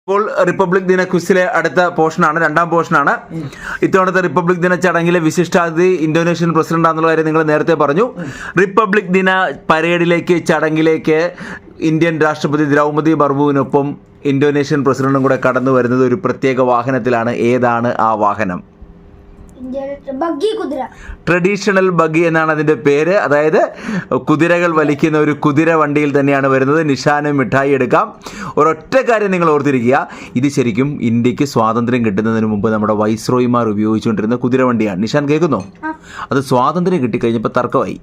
ഇപ്പോൾ റിപ്പബ്ലിക് ദിന ക്വിസിലെ അടുത്ത പോർഷനാണ്, രണ്ടാം പോർഷനാണ്. ഇത്തവണത്തെ റിപ്പബ്ലിക് ദിന ചടങ്ങിലെ വിശിഷ്ടാതിഥി ഇന്തോനേഷ്യൻ പ്രസിഡന്റ് ആണെന്നുള്ള കാര്യം നിങ്ങൾ നേരത്തെ പറഞ്ഞു. റിപ്പബ്ലിക് ദിന പരേഡിലേക്ക്, ചടങ്ങിലേക്ക് ഇന്ത്യൻ രാഷ്ട്രപതി ദ്രൗപദി മുർമുവിനൊപ്പം ഇന്തോനേഷ്യൻ പ്രസിഡന്റും കൂടെ കടന്നു വരുന്നത് ഒരു പ്രത്യേക വാഹനത്തിലാണ്. ഏതാണ് ആ വാഹനം? ട്രഡീഷണൽ ബഗ്ഗി എന്നാണ് അതിൻ്റെ പേര്. അതായത് കുതിരകൾ വലിക്കുന്ന ഒരു കുതിര വണ്ടിയിൽ തന്നെയാണ് വരുന്നത്. നിഷാന് മിഠായി എടുക്കാം. ഒരൊറ്റ കാര്യം നിങ്ങൾ ഓർത്തിരിക്കുക, ഇത് ശരിക്കും ഇന്ത്യക്ക് സ്വാതന്ത്ര്യം കിട്ടുന്നതിന് മുമ്പ് നമ്മുടെ വൈസ്രോയിമാർ ഉപയോഗിച്ചുകൊണ്ടിരുന്ന കുതിരവണ്ടിയാണ്. നിഷാൻ കേൾക്കുന്നോ? അത് സ്വാതന്ത്ര്യം കിട്ടിക്കഴിഞ്ഞപ്പോൾ തർക്കമായി,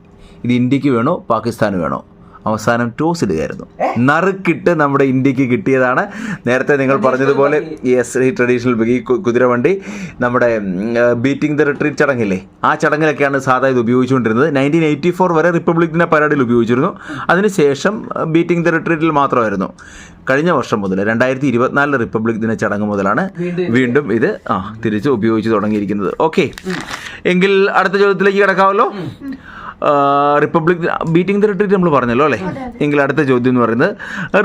ഇത് ഇന്ത്യക്ക് വേണോ പാകിസ്ഥാന് വേണോ. അവസാനം ടോസ് ഇടുകയായിരുന്നു. നറുക്കിട്ട് നമ്മുടെ ഇന്ത്യക്ക് കിട്ടിയതാണ്. നേരത്തെ നിങ്ങൾ പറഞ്ഞതുപോലെ ഈ ട്രഡീഷണൽ ഈ കുതിരവണ്ടി നമ്മുടെ ബീറ്റിംഗ് ദ റിട്രീറ്റ് ചടങ്ങില്ലേ, ആ ചടങ്ങിലൊക്കെയാണ് സാധാരണ ഇത് ഉപയോഗിച്ചുകൊണ്ടിരുന്നത്. 1984 വരെ റിപ്പബ്ലിക് ദിന പരേഡിൽ ഉപയോഗിച്ചിരുന്നു. അതിനുശേഷം ബീറ്റിംഗ് ദ റിട്രീറ്റിൽ മാത്രമായിരുന്നു. കഴിഞ്ഞ വർഷം മുതൽ 2024 റിപ്പബ്ലിക് ദിന ചടങ്ങ് മുതലാണ് വീണ്ടും ഇത് തിരിച്ച് ഉപയോഗിച്ച് തുടങ്ങിയിരിക്കുന്നത്. ഓക്കെ, എങ്കിൽ അടുത്ത ചോദ്യത്തിലേക്ക് കിടക്കാമല്ലോ. റിപ്പബ്ലിക് ബീറ്റിംഗ് ദ റിട്രീറ്റ് നമ്മൾ പറഞ്ഞല്ലോ അല്ലേ. എങ്കിൽ അടുത്ത ചോദ്യം എന്ന് പറയുന്നത്,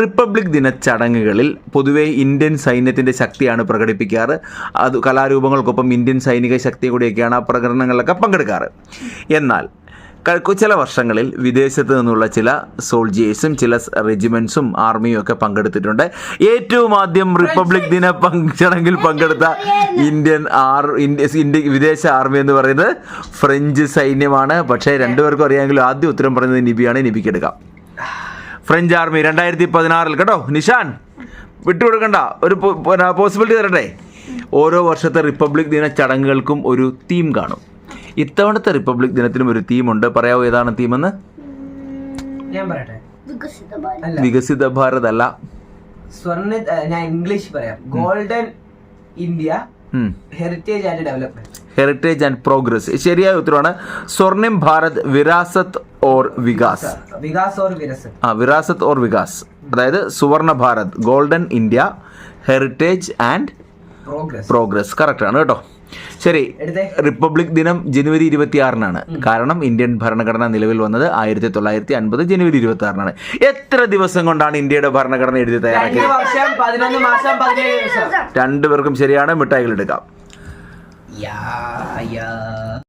റിപ്പബ്ലിക് ദിന ചടങ്ങുകളിൽ പൊതുവെ ഇന്ത്യൻ സൈന്യത്തിൻ്റെ ശക്തിയാണ് പ്രകടിപ്പിക്കാറ്. അത് കലാരൂപങ്ങൾക്കൊപ്പം ഇന്ത്യൻ സൈനിക ശക്തി കൂടിയൊക്കെയാണ് ആ പ്രകടനങ്ങളിലൊക്കെ പങ്കെടുക്കാറ്. എന്നാൽ ചില വർഷങ്ങളിൽ വിദേശത്ത് നിന്നുള്ള ചില സോൾജിയേഴ്സും ചില റെജിമെൻറ്റ്സും ആർമിയും ഒക്കെ പങ്കെടുത്തിട്ടുണ്ട്. ഏറ്റവും ആദ്യം റിപ്പബ്ലിക് ദിന ചടങ്ങിൽ പങ്കെടുത്ത വിദേശ ആർമി എന്ന് പറയുന്നത് ഫ്രഞ്ച് സൈന്യമാണ്. പക്ഷേ രണ്ടുപേർക്കും അറിയാമെങ്കിലും ആദ്യം ഉത്തരം പറയുന്നത് നിബിയാണ്. നിബിക്കെടുക്കാം. ഫ്രഞ്ച് ആർമി 2016 കേട്ടോ. നിഷാൻ വിട്ടുകൊടുക്കണ്ട, ഒരു പോസിബിലിറ്റി തരട്ടെ. ഓരോ വർഷത്തെ റിപ്പബ്ലിക് ദിന ചടങ്ങുകൾക്കും ഒരു തീം കാണും. ഇത്തവണത്തെ റിപ്പബ്ലിക് ദിനത്തിനും ഒരു തീമുണ്ട്. പറയാവോ ഏതാണ് തീമെന്ന്? ഞാൻ പറയട്ടെ. വികസിത ഭാരത് അല്ല. ഞാൻ ഇംഗ്ലീഷ് പറയാം. Golden India, heritage and development. Heritage and progress ശരിയായ ഉത്തരവാണ്. സ്വർണിം ഭാരത് വിരാസത്ത് ഓർ വികാസ്. വിരാസത്ത് ഓർ വികാസ്, അതായത് സുവർണ Bharat, golden India, heritage and progress. Correct ആണ് കേട്ടോ. ശരി, റിപ്പബ്ലിക് ദിനം ജനുവരി 26-നാണ്. കാരണം ഇന്ത്യൻ ഭരണഘടന നിലവിൽ വന്നത് 1950 ജനുവരി 26-നാണ്. എത്ര ദിവസം കൊണ്ടാണ് ഇന്ത്യയുടെ ഭരണഘടന എഴുതി തയ്യാറാക്കിയത്? 11 മാസം 17 ദിവസം. രണ്ടുപേർക്കും ശരിയാണ്. മിഠായികൾ എടുക്കാം.